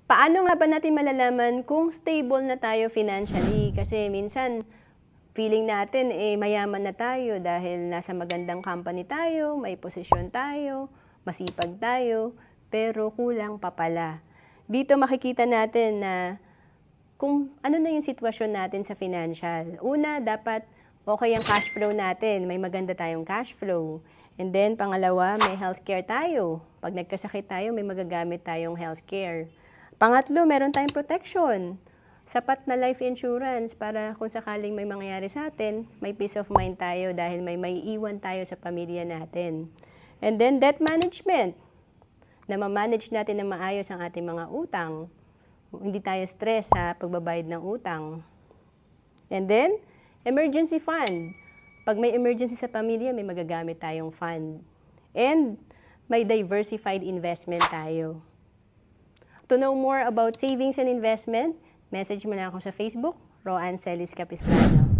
Paano nga ba natin malalaman kung stable na tayo financially? Kasi minsan, feeling natin mayaman na tayo dahil nasa magandang company tayo, may posisyon tayo, masipag tayo, pero kulang pa pala. Dito makikita natin na kung ano na yung sitwasyon natin sa financial. Una, dapat okay ang cash flow natin. May maganda tayong cash flow. And then, pangalawa, may healthcare tayo. Pag nagkasakit tayo, may magagamit tayong healthcare. Pangatlo, meron tayong protection. Sapat na life insurance para kung sakaling may mangyayari sa atin, may peace of mind tayo dahil may iwan tayo sa pamilya natin. And then, debt management. Na ma-manage natin na maayos ang ating mga utang. Hindi tayo stress sa pagbabayad ng utang. And then, emergency fund. Pag may emergency sa pamilya, may magagamit tayong fund. And may diversified investment tayo. To know more about savings and investment, message mo na ako sa Facebook, Roanne Celis Capistrano.